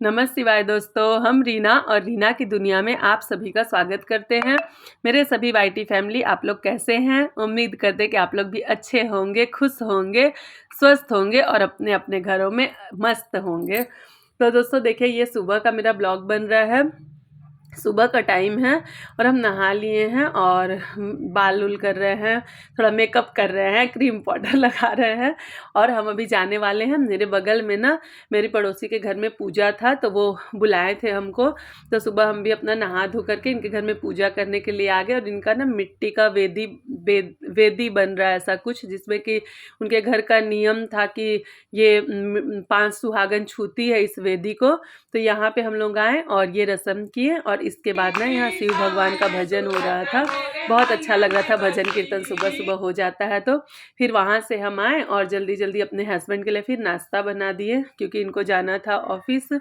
नमः शिवाय दोस्तों, हम रीना और रीना की दुनिया में आप सभी का स्वागत करते हैं। मेरे सभी वाईटी फैमिली, आप लोग कैसे हैं? उम्मीद करते कि आप लोग भी अच्छे होंगे, खुश होंगे, स्वस्थ होंगे और अपने अपने घरों में मस्त होंगे। तो दोस्तों देखिए, ये सुबह का मेरा ब्लॉग बन रहा है। सुबह का टाइम है और हम नहा लिए हैं और बाल उल कर रहे हैं, थोड़ा मेकअप कर रहे हैं, क्रीम पाउडर लगा रहे हैं और हम अभी जाने वाले हैं। मेरे बगल में ना मेरी पड़ोसी के घर में पूजा था, तो वो बुलाए थे हमको। तो सुबह हम भी अपना नहा धो करके इनके घर में पूजा करने के लिए आ गए और इनका ना मिट्टी का वेदी बन रहा है, ऐसा कुछ जिसमें कि उनके घर का नियम था कि ये 5 सुहागन छूती है इस वेदी को। तो यहाँ पे हम लोग आए और ये रस्म किए और इसके बाद ना यहाँ शिव भगवान का भजन हो रहा था। बहुत अच्छा लग रहा था, भजन कीर्तन सुबह सुबह हो जाता है। तो फिर वहाँ से हम आए और जल्दी जल्दी अपने हस्बैंड के लिए फिर नाश्ता बना दिए, क्योंकि इनको जाना था ऑफिस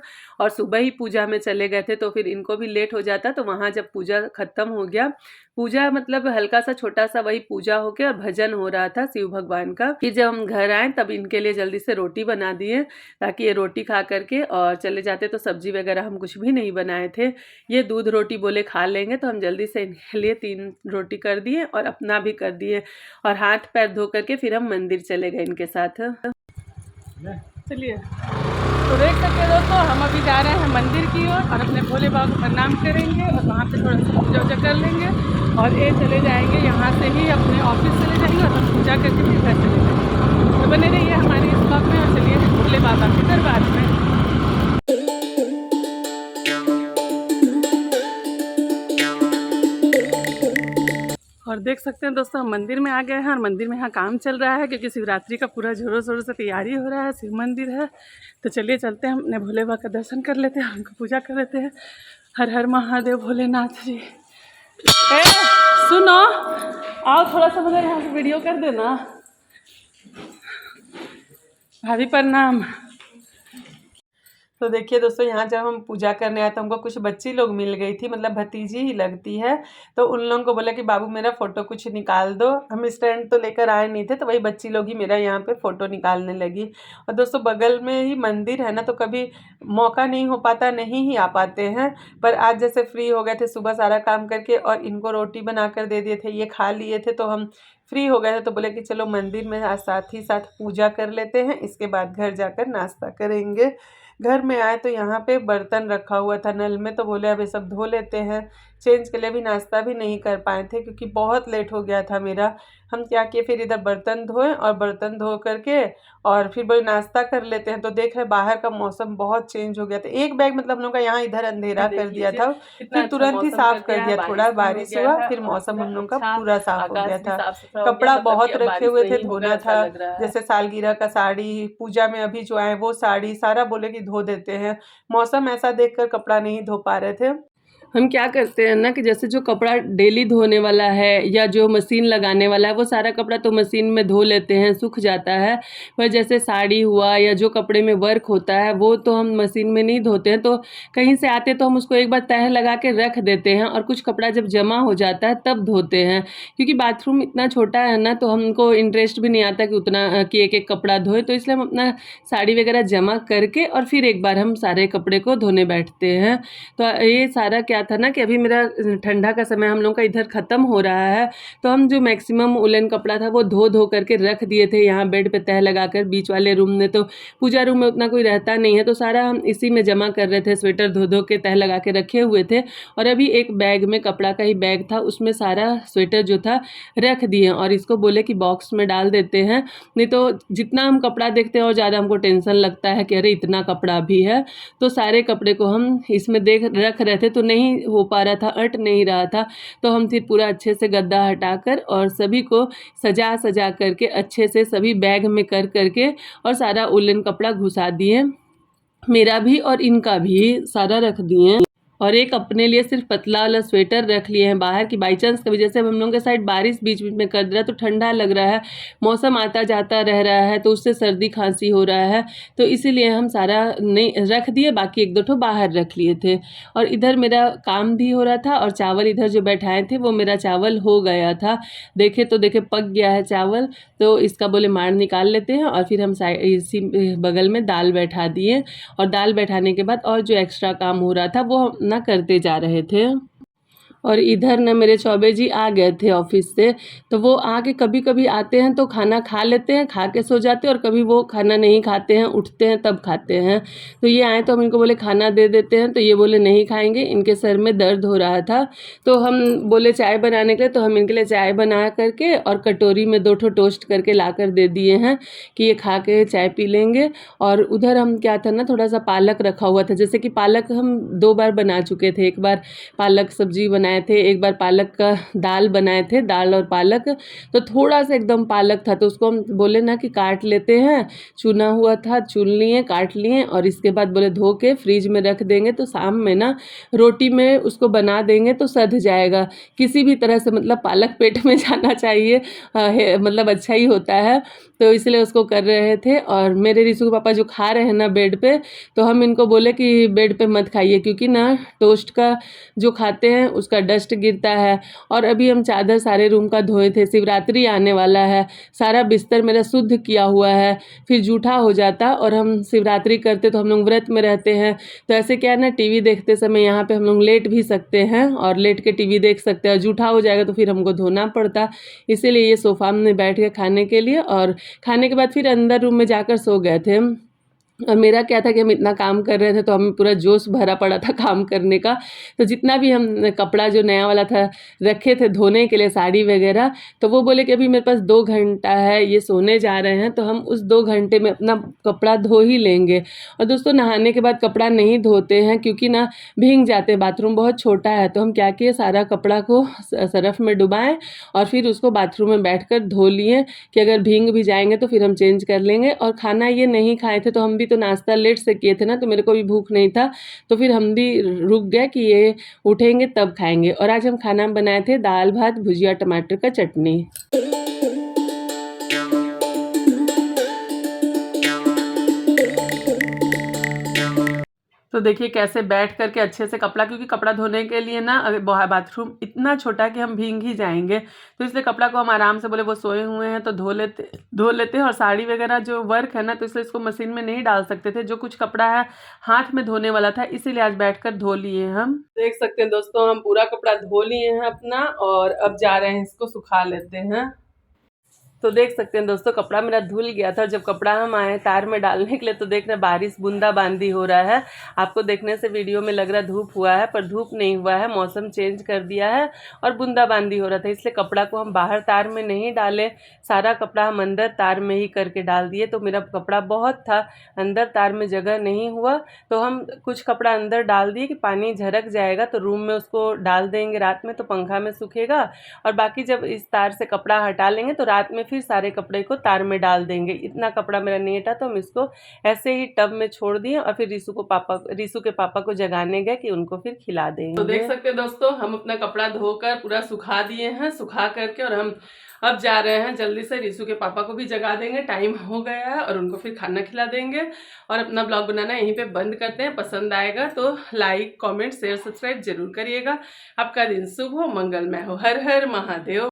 और सुबह ही पूजा में चले गए थे, तो फिर इनको भी लेट हो जाता। तो वहाँ जब पूजा खत्म हो गया, पूजा मतलब हल्का सा छोटा सा वही पूजा हो गया और भजन हो रहा था शिव भगवान का। फिर जब हम घर आए तब इनके लिए जल्दी से रोटी बना दिए, ताकि ये रोटी खा करके और चले जाते। तो सब्जी वगैरह हम कुछ भी नहीं बनाए थे, ये दूध रोटी बोले खा लेंगे, तो हम जल्दी से इनके लिए 3 रोटी कर दिए और अपना भी कर दिए और हाथ पैर धो करके फिर हम मंदिर चले गए इनके साथ। चलिए, तो देख सकते हैं दोस्तों, हम अभी जा रहे हैं मंदिर की ओर और अपने भोले बाबा को प्रणाम करेंगे और वहाँ पे थोड़ा सा पूजा वूजा कर लेंगे और ये चले जाएंगे, यहाँ से ही अपने ऑफिस चले जाएंगे और हम पूजा करके फिर घर चले जाएंगे। तो बने रहिए हमारे इस ब्लॉग में और चलिए भोले बाबा के दरबार में। और देख सकते हैं दोस्तों, हम मंदिर में आ गए हैं और मंदिर में यहाँ काम चल रहा है, क्योंकि शिवरात्रि का पूरा जोरों शोरों से तैयारी हो रहा है। शिव मंदिर है, तो चलिए चलते हैं, अपने भोले बाबा का दर्शन कर लेते हैं, उनको पूजा कर लेते हैं। हर हर महादेव भोलेनाथ जी। ए सुनो, आओ थोड़ा सा मतलब यहाँ से वीडियो कर देना। भाभी प्रणाम। तो देखिए दोस्तों, यहाँ जब हम पूजा करने आए तो हमको कुछ बच्ची लोग मिल गई थी, मतलब भतीजी ही लगती है। तो उन लोगों को बोला कि बाबू मेरा फ़ोटो कुछ निकाल दो। हम स्टैंड तो लेकर आए नहीं थे, तो वही बच्ची लोग ही मेरा यहाँ पे फ़ोटो निकालने लगी। और दोस्तों बगल में ही मंदिर है ना, तो कभी मौका नहीं हो पाता, नहीं ही आ पाते हैं। पर आज जैसे फ्री हो गए थे सुबह सारा काम करके और इनको रोटी बना कर दे दिए थे, ये खा लिए थे, तो हम फ्री हो गए थे। तो बोले कि चलो मंदिर में आज साथ ही साथ पूजा कर लेते हैं, इसके बाद घर जाकर नाश्ता करेंगे। घर में आए तो यहाँ पे बर्तन रखा हुआ था नल में, तो बोले अब ये सब धो लेते हैं। चेंज के लिए भी नाश्ता भी नहीं कर पाए थे, क्योंकि बहुत लेट हो गया था मेरा। हम क्या किए, फिर इधर बर्तन धोए और बर्तन धो करके और फिर बोले नाश्ता कर लेते हैं। तो देख रहे बाहर का मौसम बहुत चेंज हो गया था। एक बैग मतलब हम लोग का यहाँ इधर अंधेरा कर दिया था, फिर तुरंत ही साफ कर दिया। थोड़ा बारिश हुआ, फिर मौसम हम लोग का पूरा साफ हो गया था। कपड़ा बहुत रखे हुए थे, धोना था, जैसे सालगिरह का साड़ी, पूजा में अभी जो आए वो साड़ी, सारा बोले कि धो देते हैं। मौसम ऐसा देखकर कपड़ा नहीं धो पा रहे थे। हम क्या करते हैं ना कि जैसे जो कपड़ा डेली धोने वाला है या जो मशीन लगाने वाला है, वो सारा कपड़ा तो मशीन में धो लेते हैं, सूख जाता है। पर जैसे साड़ी हुआ या जो कपड़े में वर्क होता है, वो तो हम मशीन में नहीं धोते हैं। तो कहीं से आते तो हम उसको एक बार तह लगा के रख देते हैं और कुछ कपड़ा जब जमा हो जाता है तब धोते हैं, क्योंकि बाथरूम इतना छोटा है ना, तो हमको इंटरेस्ट भी नहीं आता कि उतना कि एक एक कपड़ा धोए। तो इसलिए हम अपना साड़ी वगैरह जमा करके और फिर एक बार हम सारे कपड़े को धोने बैठते हैं। तो ये सारा क्या था ना कि अभी मेरा ठंडा का समय हम लोग का इधर ख़त्म हो रहा है, तो हम जो मैक्सिमम उलन कपड़ा था वो धो धो करके रख दिए थे यहाँ बेड पे तह लगाकर। बीच वाले रूम में, तो पूजा रूम में उतना कोई रहता नहीं है, तो सारा हम इसी में जमा कर रहे थे। स्वेटर धो धो के तह लगा के रखे हुए थे और अभी एक बैग में, कपड़ा का ही बैग था, उसमें सारा स्वेटर जो था रख दिए और इसको बोले कि बॉक्स में डाल देते हैं। नहीं तो जितना हम कपड़ा देखते हैं और ज़्यादा हमको टेंशन लगता है कि अरे इतना कपड़ा भी है। तो सारे कपड़े को हम इसमें रख रहे थे, तो नहीं हो पा रहा था, अट नहीं रहा था। तो हम फिर पूरा अच्छे से गद्दा हटाकर और सभी को सजा सजा करके अच्छे से सभी बैग में कर करके और सारा उलन कपड़ा घुसा दिए, मेरा भी और इनका भी सारा रख दिए। और एक अपने लिए सिर्फ पतला वाला स्वेटर रख लिए हैं बाहर की बाई चांस कभी जैसे हम लोगों के साइड बारिश बीच बीच में कर रहा है तो ठंडा लग रहा है, मौसम आता जाता रह रहा है तो उससे सर्दी खांसी हो रहा है, तो इसीलिए हम सारा नहीं रख दिए, बाकी एक दो ठो बाहर रख लिए थे। और इधर मेरा काम भी हो रहा था और चावल इधर जो बैठाए थे वो मेरा चावल हो गया था। देखे तो देखे पक गया है चावल, तो इसका बोले मार निकाल लेते हैं और फिर हम इसी बगल में दाल बैठा दिए। और दाल बैठाने के बाद और जो एक्स्ट्रा काम हो रहा था वो हम ना करते जा रहे थे। और इधर ना मेरे चौबे जी आ गए थे ऑफिस से, तो वो आके कभी कभी आते हैं तो खाना खा लेते हैं, खा के सो जाते हैं, और कभी वो खाना नहीं खाते हैं, उठते हैं तब खाते हैं। तो ये आए तो हम इनको बोले खाना दे देते हैं, तो ये बोले नहीं खाएंगे, इनके सर में दर्द हो रहा था। तो हम बोले चाय बनाने के लिए, तो हम इनके लिए चाय बना करके और कटोरी में 2 ठो टोस्ट करके ला कर दे दिए हैं कि ये खा के चाय पी लेंगे। और उधर हम क्या था ना, थोड़ा सा पालक रखा हुआ था, जैसे कि पालक हम 2 बार बना चुके थे, एक बार पालक सब्जी बनाए थे, एक बार पालक का दाल बनाए थे, दाल और पालक। तो थोड़ा सा एकदम पालक था तो उसको हम बोले ना कि काट लेते हैं, चुना हुआ था, चुन लिए, काट लिए, और इसके बाद बोले धो के फ्रिज में रख देंगे तो शाम में ना रोटी में उसको बना देंगे तो सध जाएगा। किसी भी तरह से मतलब पालक पेट में जाना चाहिए, मतलब अच्छा ही होता है, तो इसलिए उसको कर रहे थे। और मेरे रिशु के पापा जो खा रहे हैं ना बेड पे, तो हम इनको बोले कि बेड पे मत खाइए, क्योंकि ना टोस्ट का जो खाते हैं उसका डस्ट गिरता है। और अभी हम चादर सारे रूम का धोए थे, शिवरात्रि आने वाला है, सारा बिस्तर मेरा शुद्ध किया हुआ है, फिर जूठा हो जाता, और हम शिवरात्रि करते तो हम लोग व्रत में रहते हैं, तो ऐसे क्या है ना, टीवी देखते समय यहाँ पे हम लोग लेट भी सकते हैं और लेट के टीवी देख सकते हैं, और जूठा हो जाएगा तो फिर हमको धोना पड़ता। इसीलिए ये सोफा में बैठ के खाने के लिए, और खाने के बाद फिर अंदर रूम में जाकर सो गए थे। और मेरा क्या था कि हम इतना काम कर रहे थे तो हमें पूरा जोश भरा पड़ा था काम करने का, तो जितना भी हम कपड़ा जो नया वाला था रखे थे धोने के लिए, साड़ी वगैरह, तो वो बोले कि अभी मेरे पास 2 घंटा है, ये सोने जा रहे हैं, तो हम उस 2 घंटे में अपना कपड़ा धो ही लेंगे। और दोस्तों नहाने के बाद कपड़ा नहीं धोते हैं क्योंकि ना भीग जाते हैं, बाथरूम बहुत छोटा है, तो हम क्या किए, सारा कपड़ा को सरफ में डुबाएं और फिर उसको बाथरूम में बैठ कर धो लिए कि अगर भीग भी जाएंगे तो फिर हम चेंज कर लेंगे। और खाना ये नहीं खाए थे, तो हम भी तो नाश्ता लेट से किए थे ना, तो मेरे को भी भूख नहीं था, तो फिर हम भी रुक गए कि ये उठेंगे तब खाएंगे। और आज हम खाना बनाए थे दाल भात भुजिया टमाटर का चटनी। तो देखिए कैसे बैठ करके अच्छे से कपड़ा, क्योंकि कपड़ा धोने के लिए ना बाथरूम इतना छोटा है कि हम भीग ही जाएंगे, तो इसलिए कपड़ा को हम आराम से, बोले वो सोए हुए हैं तो धो लेते हैं। और साड़ी वगैरह जो वर्क है ना, तो इसलिए इसको मशीन में नहीं डाल सकते थे, जो कुछ कपड़ा है हाथ में धोने वाला था, इसीलिए आज बैठ कर धो लिए। हम देख सकते हैं दोस्तों, हम पूरा कपड़ा धो लिए हैं अपना, और अब जा रहे हैं इसको सुखा लेते हैं। तो देख सकते हैं दोस्तों, कपड़ा मेरा धुल गया था, जब कपड़ा हम आए तार में डालने के लिए तो देख रहे बारिश बूंदाबांदी हो रहा है। आपको देखने से वीडियो में लग रहा धूप हुआ है, पर धूप नहीं हुआ है, मौसम चेंज कर दिया है और बूंदाबांदी हो रहा था, इसलिए कपड़ा को हम बाहर तार में नहीं डाले, सारा कपड़ा हम अंदर तार में ही करके डाल दिए। तो मेरा कपड़ा बहुत था, अंदर तार में जगह नहीं हुआ, तो हम कुछ कपड़ा अंदर डाल दिए कि पानी झरक जाएगा तो रूम में उसको डाल देंगे रात में, तो पंखा में सूखेगा, और बाकी जब इस तार से कपड़ा हटा लेंगे तो रात में फिर सारे कपड़े को तार में डाल देंगे। इतना कपड़ा मेरा नहीं था, तो हम इसको ऐसे ही टब में छोड़ दिए और फिर रिशु के पापा को जगाने गए कि उनको फिर खिला देंगे। तो देख सकते हैं दोस्तों, हम अपना कपड़ा धोकर पूरा सुखा दिए हैं, सुखा करके, और हम अब जा रहे हैं जल्दी से, रिशु के पापा को भी जगा देंगे, टाइम हो गया है, और उनको फिर खाना खिला देंगे। और अपना ब्लॉग बनाना यहीं पे बंद करते हैं। पसंद आएगा तो लाइक कमेंट शेयर सब्सक्राइब जरूर करिएगा। आपका दिन शुभ हो, मंगलमय हो। हर हर महादेव।